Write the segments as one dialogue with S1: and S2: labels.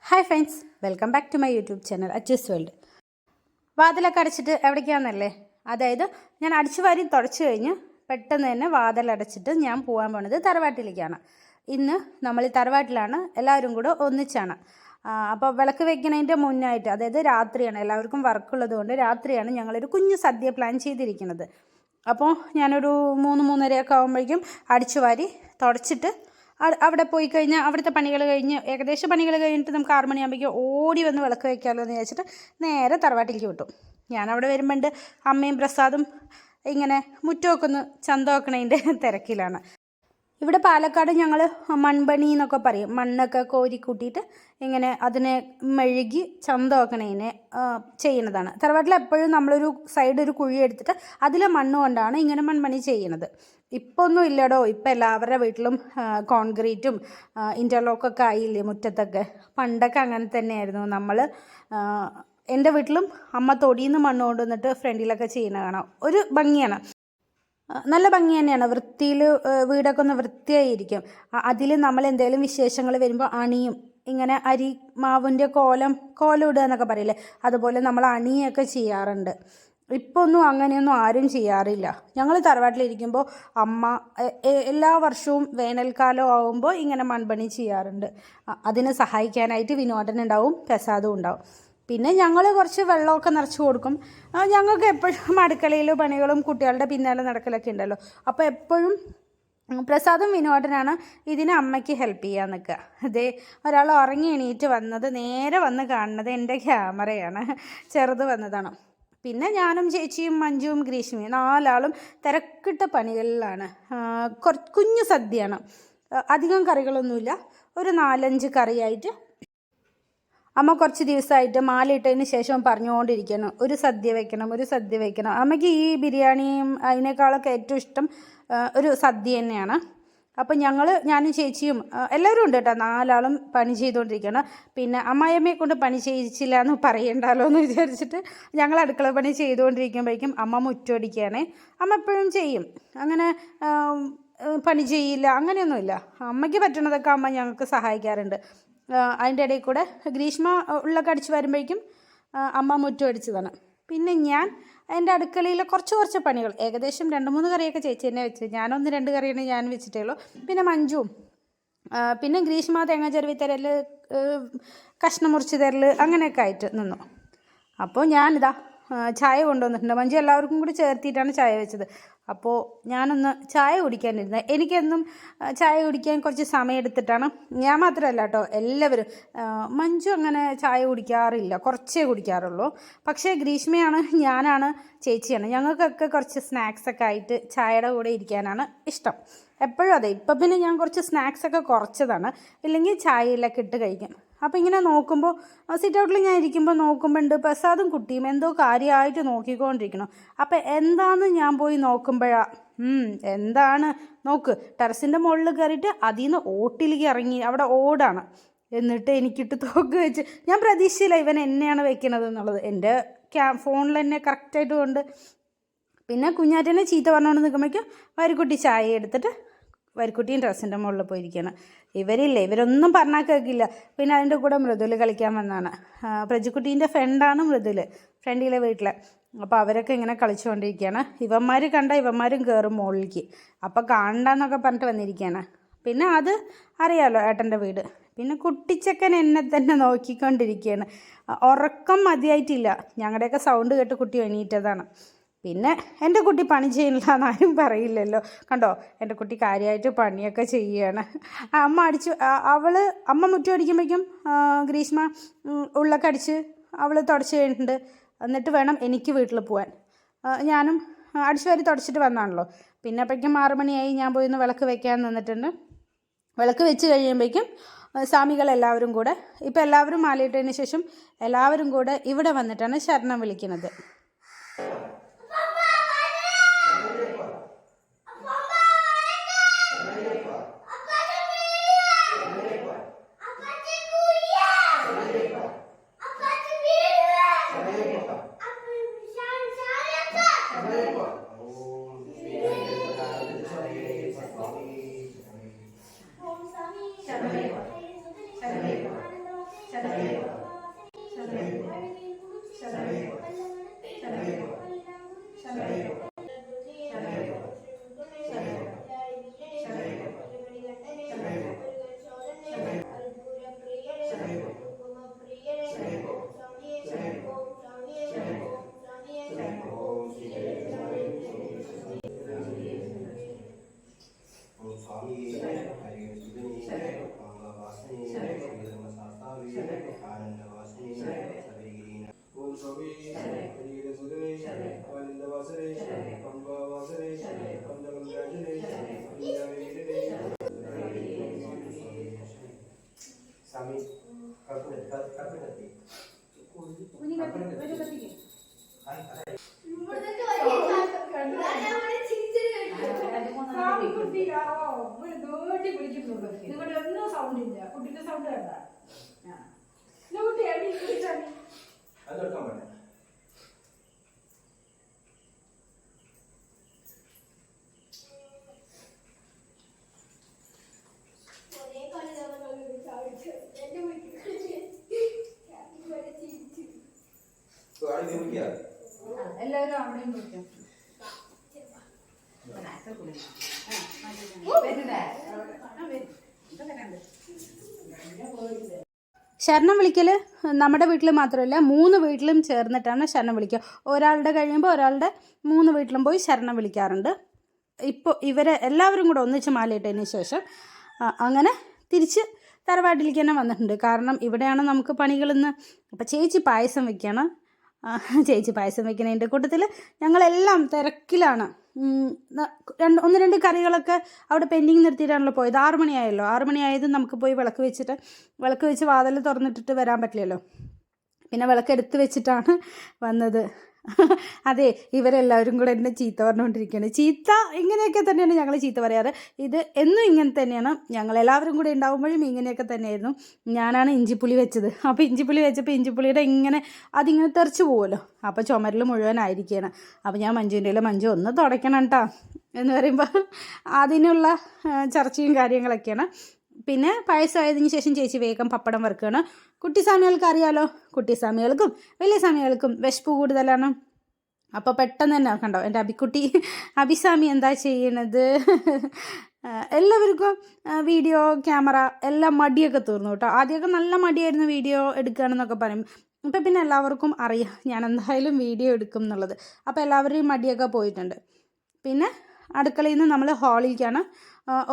S1: Hi friends, welcome back to my YouTube channel Achoos world. വാതിലൊക്കെ അടച്ചിട്ട് എവിടേക്കാണെന്നല്ലേ? അതായത് ഞാൻ അടിച്ചു വാരി തുടച്ചു കഴിഞ്ഞ് പെട്ടെന്ന് തന്നെ വാതിലടച്ചിട്ട് ഞാൻ പോകാൻ പോണത് തറവാട്ടിലേക്കാണ്. ഇന്ന് നമ്മൾ ഈ തറവാട്ടിലാണ്, എല്ലാവരും കൂടെ ഒന്നിച്ചാണ്. അപ്പോൾ വിളക്ക് വെക്കുന്നതിൻ്റെ മുന്നായിട്ട്, അതായത് രാത്രിയാണ്, എല്ലാവർക്കും വർക്കുള്ളത് കൊണ്ട് രാത്രിയാണ് ഞങ്ങളൊരു കുഞ്ഞു സദ്യ പ്ലാൻ ചെയ്തിരിക്കുന്നത്. അപ്പോൾ ഞാനൊരു 3-3:30 ആകുമ്പോഴേക്കും അടിച്ചു വാരി തുടച്ചിട്ട് അവിടെ പോയി കഴിഞ്ഞാൽ അവിടുത്തെ പണികൾ കഴിഞ്ഞ് ഏകദേശം പണികൾ കഴിഞ്ഞിട്ട് നമുക്ക് 6 മണിയാകുമ്പോഴേക്കും ഓടി വന്ന് വിളക്ക് വയ്ക്കാമല്ലോ എന്ന് വിചാരിച്ചിട്ട് നേരെ തറവാട്ടിലേക്ക് വിട്ടു. ഞാനവിടെ വരുമ്പോണ്ട് അമ്മയും പ്രസാദും ഇങ്ങനെ മുറ്റമൊക്കെ ഒന്ന് ചന്തമാക്കണതിൻ്റെ തിരക്കിലാണ്. ഇവിടെ പാലക്കാട് ഞങ്ങൾ മൺപണി എന്നൊക്കെ പറയും. മണ്ണൊക്കെ കോരി കൂട്ടിയിട്ട് ഇങ്ങനെ അതിനെ മെഴുകി ചന്തമാക്കണതിനെ ചെയ്യുന്നതാണ്. തറവാട്ടിൽ എപ്പോഴും നമ്മളൊരു സൈഡ് ഒരു കുഴി എടുത്തിട്ട് അതിലെ മണ്ണ് കൊണ്ടാണ് ഇങ്ങനെ മൺപണി ചെയ്യുന്നത്. ഇപ്പോൾ ഒന്നും ഇല്ലടോ, ഇപ്പം എല്ലാവരുടെ വീട്ടിലും കോൺക്രീറ്റും ഇൻ്റർലോക്കൊക്കെ ആയില്ലേ മുറ്റത്തൊക്കെ. പണ്ടൊക്കെ അങ്ങനെ തന്നെയായിരുന്നു. നമ്മൾ എൻ്റെ വീട്ടിലും അമ്മ തൊടിയിൽ നിന്ന് മണ്ണ് കൊണ്ടുവന്നിട്ട് ഫ്രണ്ടിലൊക്കെ ചെയ്യുന്ന കാണാം. ഒരു ഭംഗിയാണ്, നല്ല ഭംഗി തന്നെയാണ്. വൃത്തിയിൽ വീടൊക്കെ ഒന്ന് വൃത്തിയായിരിക്കും. അതിൽ നമ്മൾ എന്തെങ്കിലും വിശേഷങ്ങൾ വരുമ്പോൾ അണിയും, ഇങ്ങനെ അരി മാവിൻ്റെ കോലം ഇടുക എന്നൊക്കെ പറയില്ലേ, അതുപോലെ നമ്മൾ അണിയൊക്കെ ചെയ്യാറുണ്ട്. ഇപ്പോൾ ഒന്നും അങ്ങനെയൊന്നും ആരും ചെയ്യാറില്ല. ഞങ്ങൾ തറവാട്ടിലിരിക്കുമ്പോൾ അമ്മ എല്ലാ വർഷവും വേനൽക്കാലം ആകുമ്പോൾ ഇങ്ങനെ മൺപണി ചെയ്യാറുണ്ട്. അതിന് സഹായിക്കാനായിട്ട് വിനോദനുണ്ടാവും, പ്രസാദും ഉണ്ടാവും. പിന്നെ ഞങ്ങൾ കുറച്ച് വെള്ളമൊക്കെ നിറച്ച് കൊടുക്കും. ഞങ്ങൾക്ക് എപ്പോഴും അടുക്കളയിൽ പണികളും കുട്ടികളുടെ പിന്നാലെ നടക്കലൊക്കെ ഉണ്ടല്ലോ. അപ്പോൾ എപ്പോഴും പ്രസാദും വിനോദനാണ് ഇതിന് അമ്മയ്ക്ക് ഹെൽപ്പ് ചെയ്യാൻ നിൽക്കുക. അതേ ഒരാൾ ഉറങ്ങി എണീറ്റ് വന്നത് നേരെ വന്ന് കാണുന്നത് എൻ്റെ ക്യാമറയാണ്. ചെറുത് വന്നതാണ്. പിന്നെ ഞാനും ചേച്ചിയും മഞ്ജുവും ഗ്രീഷ്മയും 4 ആളും തിരക്കിട്ട പണികളിലാണ്. കുഞ്ഞു സദ്യയാണ്, അധികം കറികളൊന്നുമില്ല. ഒരു 4-5 കറിയായിട്ട് അമ്മ കുറച്ച് ദിവസമായിട്ട് മാലയിട്ടതിന് ശേഷം പറഞ്ഞുകൊണ്ടിരിക്കണം, ഒരു സദ്യ വെക്കണം. അമ്മയ്ക്ക് ഈ ബിരിയാണിയും അതിനേക്കാളൊക്കെ ഏറ്റവും ഇഷ്ടം ഒരു സദ്യ തന്നെയാണ്. അപ്പം ഞാനും ചേച്ചിയും എല്ലാവരും ഉണ്ട് കേട്ടോ, 4 ആളും പണി ചെയ്തുകൊണ്ടിരിക്കണം. പിന്നെ അമ്മായിയമ്മയെ കൊണ്ട് പണി ചെയ്യിച്ചില്ല എന്ന് പറയണ്ടല്ലോ എന്ന് വിചാരിച്ചിട്ട് ഞങ്ങൾ അടുക്കള പണി ചെയ്തുകൊണ്ടിരിക്കുമ്പോഴേക്കും അമ്മ മുറ്റമടിക്കുകയാണേ. അമ്മ എപ്പോഴും ചെയ്യും, അങ്ങനെ പണി ചെയ്യില്ല അങ്ങനെയൊന്നുമില്ല. അമ്മയ്ക്ക് പറ്റുന്നതൊക്കെ അമ്മ ഞങ്ങൾക്ക് സഹായിക്കാറുണ്ട്. അതിൻ്റെ ഇടയിൽ കൂടെ ഗ്രീഷ്മ ഉള്ളൊക്കെ അടിച്ച് വരുമ്പോഴേക്കും അമ്മ മുറ്റം അടിച്ചതാണ്. പിന്നെ ഞാൻ എൻ്റെ അടുക്കളയിലെ കുറച്ച് പണികൾ, ഏകദേശം 2-3 കറിയൊക്കെ ചേച്ചി തന്നെ വെച്ച്, ഞാൻ 1-2 കറിയാണ് ഞാൻ വെച്ചിട്ടേ ഉള്ളൂ. പിന്നെ മഞ്ജുവും പിന്നെ ഗ്രീഷ്മ തേങ്ങ ചെരുവി തരൽ, കഷ്ണം മുറിച്ച് തരൽ അങ്ങനെയൊക്കെ ആയിട്ട് നിന്നു. അപ്പോൾ ഞാനിതാ ചായ കൊണ്ടുവന്നിട്ടുണ്ട്. മഞ്ജു എല്ലാവർക്കും കൂടി ചേർത്തിട്ടാണ് ചായ വെച്ചത്. അപ്പോൾ ഞാനൊന്ന് ചായ കുടിക്കാനിരുന്നത്. എനിക്കെന്നും ചായ കുടിക്കാൻ കുറച്ച് സമയം എടുത്തിട്ടാണ്. ഞാൻ മാത്രമല്ല കേട്ടോ, എല്ലാവരും. മഞ്ജു അങ്ങനെ ചായ കുടിക്കാറില്ല, കുറച്ചേ കുടിക്കാറുള്ളൂ. പക്ഷേ ഗ്രീഷ്മയാണ്, ഞാനാണ്, ചേച്ചിയാണ്, ഞങ്ങൾക്കൊക്കെ കുറച്ച് സ്നാക്സൊക്കെ ആയിട്ട് ചായയുടെ കൂടെ ഇരിക്കാനാണ് ഇഷ്ടം. എപ്പോഴും അതെ. ഇപ്പം പിന്നെ ഞാൻ കുറച്ച് സ്നാക്സൊക്കെ കുറച്ചതാണ്, ഇല്ലെങ്കിൽ ചായയിലൊക്കെ ഇട്ട് കഴിക്കും. അപ്പോൾ ഇങ്ങനെ നോക്കുമ്പോൾ സിറ്റ് ഔട്ടിൽ ഞാൻ ഇരിക്കുമ്പോൾ നോക്കുമ്പോണ്ട് പ്രസാദും കുട്ടിയും എന്തോ കാര്യമായിട്ട് നോക്കിക്കൊണ്ടിരിക്കണം. അപ്പോൾ എന്താണെന്ന് ഞാൻ പോയി നോക്കുമ്പോഴാണ് എന്താണ് നോക്ക്, ടെറസിൻ്റെ മുകളിൽ കയറിയിട്ട് അതിൽ നിന്ന് ഓട്ടിലേക്ക് ഇറങ്ങി, അവിടെ ഓടാണ്. എന്നിട്ട് എനിക്കിട്ട് തോക്ക് വെച്ച്, ഞാൻ പ്രതീക്ഷയില്ല ഇവൻ എന്നെയാണ് വെക്കുന്നത് എന്നുള്ളത്. എൻ്റെ ഫോണിൽ തന്നെ കറക്റ്റായിട്ട് കൊണ്ട്. പിന്നെ കുഞ്ഞാറ്റനെ ചീത്ത പറഞ്ഞുകൊണ്ട് നിൽക്കുമ്പോഴേക്കും വരിക്കുട്ടി ചായ എടുത്തിട്ട് വരിക്കുട്ടിയും ടെറസിൻ്റെ മുകളിൽ പോയിരിക്കുകയാണ്. ഇവരൊന്നും പറഞ്ഞാൽ കേൾക്കില്ല. പിന്നെ അതിൻ്റെ കൂടെ മൃദുൽ കളിക്കാൻ വന്നതാണ്. പ്രജുക്കുട്ടീൻ്റെ ഫ്രണ്ടാണ് മൃദുൽ, ഫ്രണ്ടിലെ വീട്ടിലെ. അപ്പോൾ അവരൊക്കെ ഇങ്ങനെ കളിച്ചുകൊണ്ടിരിക്കുകയാണ്. ഇവന്മാർ ഇവന്മാരും കയറും മുകളിലേക്ക്. അപ്പോൾ കാണണ്ടെന്നൊക്കെ പറഞ്ഞിട്ട് വന്നിരിക്കുകയാണ്. പിന്നെ അത് അറിയാമല്ലോ, ഏട്ടൻ്റെ വീട്. പിന്നെ കുട്ടിച്ചക്കൻ എന്നെ തന്നെ നോക്കിക്കൊണ്ടിരിക്കുകയാണ്. ഉറക്കം മതിയായിട്ടില്ല. ഞങ്ങളുടെയൊക്കെ സൗണ്ട് കേട്ട് കുട്ടി എണീറ്റതാണ്. പിന്നെ എൻ്റെ കുട്ടി പണി ചെയ്യില്ല എന്നാരും പറയില്ലല്ലോ. കണ്ടോ, എൻ്റെ കുട്ടി കാര്യമായിട്ട് പണിയൊക്കെ ചെയ്യുകയാണ്. അമ്മ മുറ്റം അടിക്കുമ്പോഴേക്കും ഗ്രീഷ്മ ഉള്ളൊക്കെ അടിച്ച് അവൾ തുടച്ച് കഴിഞ്ഞിട്ടുണ്ട്. എന്നിട്ട് വേണം എനിക്ക് വീട്ടിൽ പോകാൻ. ഞാനും അടിച്ചു വാരി തുടച്ചിട്ട് വന്നാണല്ലോ. പിന്നെ അപ്പോഴേക്കും 6 മണിയായി. ഞാൻ പോയി ഒന്ന് വിളക്ക് വെക്കാൻ നിന്നിട്ടുണ്ട്. വിളക്ക് വെച്ച് കഴിയുമ്പോഴേക്കും സ്വാമികളെല്ലാവരും കൂടെ, ഇപ്പോൾ എല്ലാവരും മാലയിട്ടതിന് ശേഷം എല്ലാവരും കൂടെ ഇവിടെ വന്നിട്ടാണ് ശരണം വിളിക്കുന്നത്.
S2: ഓം സ്വാമി ഹരിഹരസുതനേ ആനന്ദവാസനേ പമ്പാവാസനേ പഞ്ചകംരാജനേ പഞ്ചാവീരനേ സ്വാമി കർപ്പൂരത്തി
S1: ഒന്നും സൗണ്ട് ഇല്ല കുട്ടിന്റെ സൗണ്ട് വേണ്ട
S2: അതെടുക്കാൻ പറ്റേ
S1: എല്ലാവരും അവിടെയും കുടിക്കും. ശരണം വിളിക്കൽ നമ്മുടെ വീട്ടിൽ മാത്രമല്ല 3 വീട്ടിലും ചേർന്നിട്ടാണ് ശരണം വിളിക്കുക. ഒരാളുടെ കഴിയുമ്പോൾ ഒരാളുടെ 3 വീട്ടിലും പോയി ശരണം വിളിക്കാറുണ്ട്. ഇപ്പോൾ ഇവരെ എല്ലാവരും കൂടെ ഒന്നിച്ച് മാലയിട്ടതിന് ശേഷം അങ്ങനെ തിരിച്ച് തറവാട്ടിലേക്ക് തന്നെ വന്നിട്ടുണ്ട്. കാരണം ഇവിടെയാണ് നമുക്ക് പണികളിന്ന്. അപ്പോൾ ചേച്ചി പായസം വയ്ക്കണം. ചേച്ചി പായസം വയ്ക്കുന്നതിൻ്റെ കൂട്ടത്തിൽ ഞങ്ങളെല്ലാം തിരക്കിലാണ്. 1-2 കറികളൊക്കെ അവിടെ പെൻഡിങ് നിർത്തിയിട്ടാണല്ലോ പോയത്. 6 മണിയായല്ലോ. 6 മണിയായത് നമുക്ക് പോയി വിളക്ക് വെച്ച് വാതിൽ തുറന്നിട്ടിട്ട് വരാൻ പറ്റില്ലല്ലോ. പിന്നെ വിളക്ക് എടുത്ത് വെച്ചിട്ടാണ് വന്നത്. അതെ, ഇവരെല്ലാവരും കൂടെ എന്നെ ചീത്ത പറഞ്ഞുകൊണ്ടിരിക്കുകയാണ്. ചീത്ത ഇങ്ങനെയൊക്കെ തന്നെയാണ് ഞങ്ങൾ ചീത്ത പറയാറ്. ഇത് എന്നും ഇങ്ങനെ തന്നെയാണ്. ഞങ്ങളെല്ലാവരും കൂടെ ഉണ്ടാകുമ്പോഴും ഇങ്ങനെയൊക്കെ തന്നെയായിരുന്നു. ഞാനാണ് ഇഞ്ചിപ്പുളി വെച്ചത്. അപ്പോൾ ഇഞ്ചിപ്പുളി വെച്ചപ്പോൾ ഇഞ്ചിപ്പുളിയുടെ അതിങ്ങനെ തെറിച്ച് പോകുമല്ലോ. അപ്പോൾ ചുമരിൽ മുഴുവനായിരിക്കുകയാണ്. അപ്പോൾ ഞാൻ മഞ്ജുവിൻ്റെ മഞ്ജു ഒന്ന് തുടയ്ക്കണം കേട്ടോ എന്ന് പറയുമ്പോൾ അതിനുള്ള ചർച്ചയും കാര്യങ്ങളൊക്കെയാണ്. പിന്നെ പായസമായതിന് ശേഷം ചേച്ചി വേഗം പപ്പടം വറുക്കുകയാണ്. കുട്ടിസ്വാമികൾക്ക് അറിയാലോ, കുട്ടിസ്വാമികൾക്കും വലിയ സ്വാമികൾക്കും വിശപ്പ് കൂടുതലാണ്. അപ്പോൾ പെട്ടെന്ന് തന്നെ കണ്ടോ എൻ്റെ അഭിസ്വാമി എന്താ ചെയ്യണത്. എല്ലാവർക്കും വീഡിയോ ക്യാമറ എല്ലാം മടിയൊക്കെ തീർന്നു കേട്ടോ. ആദ്യമൊക്കെ നല്ല മടിയായിരുന്നു വീഡിയോ എടുക്കുകയാണെന്നൊക്കെ പറയും. അപ്പോൾ പിന്നെ എല്ലാവർക്കും അറിയാം ഞാൻ എന്തായാലും വീഡിയോ എടുക്കും എന്നുള്ളത്. അപ്പോൾ എല്ലാവരുടെയും മടിയൊക്കെ പോയിട്ടുണ്ട്. പിന്നെ അടുക്കളയിൽ നിന്ന് നമ്മൾ ഹാളിലേക്കാണ്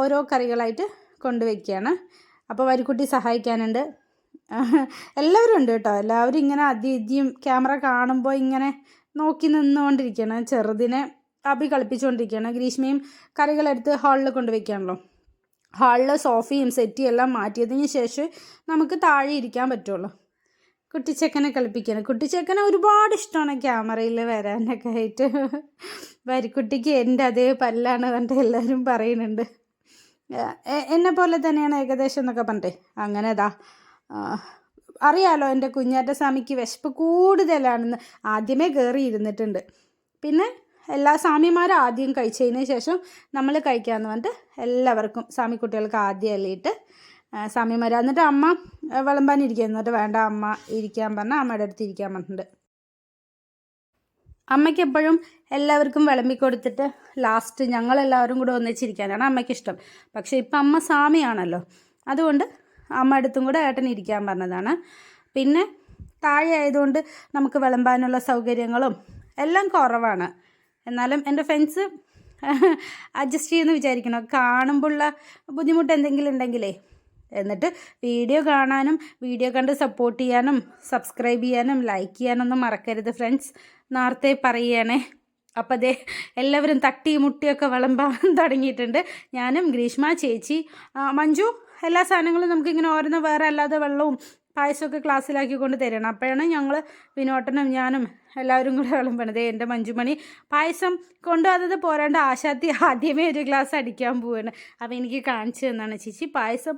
S1: ഓരോ കറികളായിട്ട് കൊണ്ടുവയ്ക്കുകയാണ്. അപ്പോൾ വരിക്കുട്ടി സഹായിക്കാനുണ്ട്. എല്ലാവരും ഉണ്ട് കേട്ടോ. എല്ലാവരും ഇങ്ങനെ അതിഥിയും ക്യാമറ കാണുമ്പോൾ ഇങ്ങനെ നോക്കി നിന്നുകൊണ്ടിരിക്കുകയാണ്. ചെറുതിനെ കളിപ്പിച്ചുകൊണ്ടിരിക്കുകയാണ്. ഗ്രീഷ്മയും കറികളെടുത്ത് ഹാളിൽ കൊണ്ടുവയ്ക്കുകയാണല്ലോ. ഹാളിൽ സോഫയും സെറ്റിയും എല്ലാം മാറ്റിയതിന് ശേഷം നമുക്ക് താഴെ ഇരിക്കാൻ പറ്റുള്ളൂ. കുട്ടിച്ചക്കനെ കളിപ്പിക്കുകയാണ്. കുട്ടിച്ചക്കനെ ഒരുപാട് ഇഷ്ടമാണ് ക്യാമറയിൽ വരാനൊക്കെ ആയിട്ട്. വരിക്കുട്ടിക്ക് എൻ്റെ അതേ പല്ലാണ് കണ്ട് എല്ലാവരും പറയുന്നുണ്ട്. എന്നെ പോലെ തന്നെയാണ് ഏകദേശം എന്നൊക്കെ പറഞ്ഞിട്ടേ. അങ്ങനെ അറിയാലോ എൻ്റെ കുഞ്ഞാറ്റ സ്വാമിക്ക് വിശപ്പ് കൂടുതലാണെന്ന് ആദ്യമേ കയറി ഇരുന്നിട്ടുണ്ട്. പിന്നെ എല്ലാ സ്വാമിമാരും ആദ്യം കഴിച്ചതിന് ശേഷം നമ്മൾ കഴിക്കാമെന്ന് പറഞ്ഞിട്ട് എല്ലാവർക്കും സ്വാമിക്കുട്ടികൾക്ക് ആദ്യം അല്ലിയിട്ട് സ്വാമിമാർ. എന്നിട്ട് അമ്മ വിളമ്പാനിരിക്കുക. എന്നിട്ട് വേണ്ട അമ്മ ഇരിക്കാൻ പറഞ്ഞാൽ അമ്മയുടെ അടുത്ത് ഇരിക്കാൻ പറഞ്ഞിട്ടുണ്ട്. അമ്മയ്ക്ക് എപ്പോഴും എല്ലാവർക്കും വിളമ്പി കൊടുത്തിട്ട് ലാസ്റ്റ് ഞങ്ങളെല്ലാവരും കൂടെ ഒന്നിച്ചിരിക്കാനാണ് അമ്മയ്ക്കിഷ്ടം. പക്ഷേ ഇപ്പം അമ്മ സ്വാമിയാണല്ലോ, അതുകൊണ്ട് അമ്മ അടുത്തും കൂടെ ഏട്ടൻ ഇരിക്കാൻ പറഞ്ഞതാണ്. പിന്നെ താഴെ ആയതുകൊണ്ട് നമുക്ക് വിളമ്പാനുള്ള സൗകര്യങ്ങളും എല്ലാം കുറവാണ്. എന്നാലും എൻ്റെ ഫ്രണ്ട്സ് അഡ്ജസ്റ്റ് ചെയ്യുമെന്ന് വിചാരിക്കണം. കാണുമ്പോഴുള്ള ബുദ്ധിമുട്ട് എന്തെങ്കിലും ഉണ്ടെങ്കിലേ. എന്നിട്ട് വീഡിയോ കാണാനും വീഡിയോ കണ്ട് സപ്പോർട്ട് ചെയ്യാനും സബ്സ്ക്രൈബ് ചെയ്യാനും ലൈക്ക് ചെയ്യാനൊന്നും മറക്കരുത് ഫ്രണ്ട്സ്. നേരത്തെ പറയുകയാണേ. അപ്പോൾ അതേ എല്ലാവരും തട്ടി മുട്ടിയൊക്കെ വിളമ്പാൻ തുടങ്ങിയിട്ടുണ്ട്. ഞാനും ഗ്രീഷ്മ ചേച്ചി മഞ്ജു എല്ലാ സാധനങ്ങളും നമുക്കിങ്ങനെ ഓരോന്ന് വേറെ അല്ലാതെ വെള്ളവും പായസമൊക്കെ ക്ലാസ്സിലാക്കി കൊണ്ട് തരണം. അപ്പോഴാണ് ഞങ്ങൾ വിനോട്ടനും ഞാനും എല്ലാവരും കൂടെ വിളമ്പണത്. എൻ്റെ മഞ്ജുമണി പായസം കൊണ്ടുവന്നത് പോരാണ്ട് ആശാത്തി ആദ്യമേ ഒരു ഗ്ലാസ് അടിക്കാൻ പോവാണ്. അപ്പോൾ എനിക്ക് കാണിച്ചു തന്നാണ് ചേച്ചി പായസം.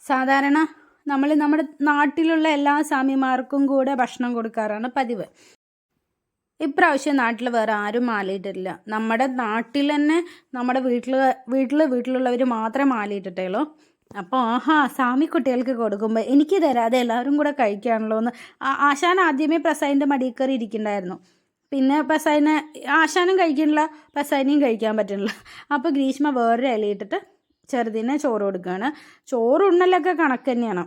S1: സാധാരണ നമ്മൾ നമ്മുടെ നാട്ടിലുള്ള എല്ലാ സ്വാമിമാർക്കും കൂടെ ഭക്ഷണം കൊടുക്കാറാണ് പതിവ്. ഇപ്രാവശ്യം നാട്ടിൽ വേറെ ആരും മാലയിട്ടിട്ടില്ല. നമ്മുടെ നാട്ടിൽ തന്നെ നമ്മുടെ വീട്ടിലുള്ളവർ മാത്രമേ മാലയിട്ടിട്ടുള്ളൂ. അപ്പോൾ സാമി കുട്ടികൾക്ക് കൊടുക്കുമ്പോൾ എനിക്ക് തരാതെ എല്ലാവരും കൂടെ കഴിക്കുകയാണല്ലോ എന്ന് ആശാൻ ആദ്യമേ പ്രസാദിൻ്റെ മടിയിൽ കയറി ഇരിക്കണ്ടായിരുന്നു. പിന്നെ പ്രസാദിനെ ആശാനും കഴിക്കണില്ല, പ്രസാദിനെയും കഴിക്കാൻ പറ്റണില്ല. അപ്പോൾ ഗ്രീഷ്മ വേറൊരു ഇലയിട്ടിട്ട് ചെറുതിനെ ചോറ് കൊടുക്കുകയാണ്. ചോറുണ്ണലൊക്കെ കണക്ക് തന്നെയാണ്.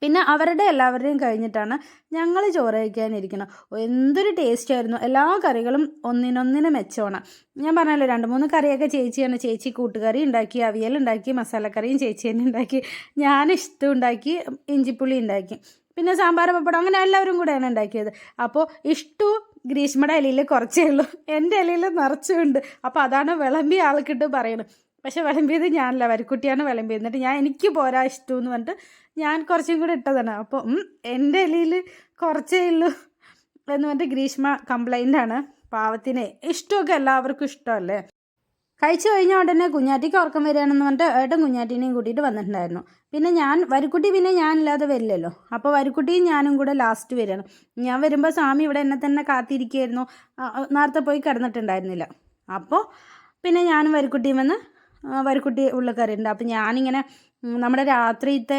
S1: പിന്നെ അവരുടെ എല്ലാവരുടെയും കഴിഞ്ഞിട്ടാണ് ഞങ്ങൾ ചോറ് കഴിക്കാനിരിക്കണം. എന്തൊരു ടേസ്റ്റ് ആയിരുന്നു. എല്ലാ കറികളും ഒന്നിനൊന്നിന് മെച്ചമാണ്. ഞാൻ പറഞ്ഞല്ലോ 2-3 കറിയൊക്കെ ചേച്ചിയാണ്. ചേച്ചി കൂട്ടുകറി ഉണ്ടാക്കി, അവിയലുണ്ടാക്കി, മസാലക്കറിയും ചേച്ചി തന്നെ ഉണ്ടാക്കി, ഞാൻ ഇഷ്ടം ഉണ്ടാക്കി, ഇഞ്ചിപ്പുളി ഉണ്ടാക്കി, പിന്നെ സാമ്പാർ പപ്പടം, അങ്ങനെ എല്ലാവരും കൂടെയാണ് ഉണ്ടാക്കിയത്. അപ്പോൾ ഇഷ്ടു ഗ്രീഷ്മയുടെ ഇലയിൽ കുറച്ചേ ഉള്ളൂ, എൻ്റെ ഇലയിൽ നിറച്ചുണ്ട്. അപ്പോൾ അതാണ് വിളമ്പിയ ആൾക്കിട്ട് പറയുന്നത്. പക്ഷെ വിളമ്പിയത് ഞാനല്ല, വരിക്കുട്ടിയാണ് വിളമ്പിയത്. എന്നിട്ട് ഞാൻ എനിക്ക് പോരാ ഇഷ്ടം എന്ന് പറഞ്ഞിട്ട് ഞാൻ കുറച്ചും കൂടെ ഇട്ടതാണ്. അപ്പോൾ എൻ്റെ ഇലയിൽ കുറച്ചേ ഉള്ളൂ എന്ന് പറഞ്ഞിട്ട് ഗ്രീഷ്മ കംപ്ലൈൻ്റാണ്. പാവത്തിനെ ഇഷ്ടമൊക്കെ എല്ലാവർക്കും ഇഷ്ടമല്ലേ. കഴിച്ചു കഴിഞ്ഞ ഉടനെ കുഞ്ഞാറ്റിക്ക് ഉറക്കം വരികയാണെന്ന് പറഞ്ഞിട്ട് ഏട്ടൻ കുഞ്ഞാറ്റിനെയും കൂട്ടിയിട്ട് വന്നിട്ടുണ്ടായിരുന്നു. പിന്നെ വരിക്കുട്ടി പിന്നെ ഞാനില്ലാതെ വരില്ലല്ലോ. അപ്പോൾ വരിക്കുട്ടിയും ഞാനും കൂടെ ലാസ്റ്റ് വരികയാണ്. ഞാൻ വരുമ്പോൾ സ്വാമി ഇവിടെ എന്നെ തന്നെ കാത്തിരിക്കുകയായിരുന്നു. നേരത്തെ പോയി കിടന്നിട്ടുണ്ടായിരുന്നില്ല. അപ്പോൾ പിന്നെ ഞാനും വരിക്കുട്ടിയും വന്ന് വരിക്കുട്ടി ഉള്ളിക്കറിയുണ്ട്. അപ്പോൾ ഞാനിങ്ങനെ നമ്മുടെ രാത്രിത്തെ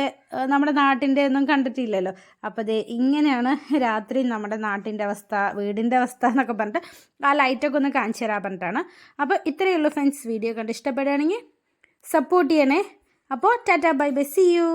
S1: നമ്മുടെ നാട്ടിൻ്റെ ഒന്നും കണ്ടിട്ടില്ലല്ലോ. അപ്പോൾ ദേ ഇങ്ങനെയാണ് രാത്രി നമ്മുടെ നാട്ടിൻ്റെ അവസ്ഥ, വീടിൻ്റെ അവസ്ഥ എന്നൊക്കെ പറഞ്ഞിട്ട് ആ ലൈറ്റൊക്കെ ഒന്ന് കാണിച്ചു തരാൻ പറഞ്ഞിട്ടാണ്. അപ്പോൾ ഇത്രയേ ഉള്ളൂ ഫ്രണ്ട്സ്. വീഡിയോ കണ്ട് ഇഷ്ടപ്പെടുകയാണെങ്കിൽ സപ്പോർട്ട് ചെയ്യണേ. അപ്പോൾ tata bye bye, see U.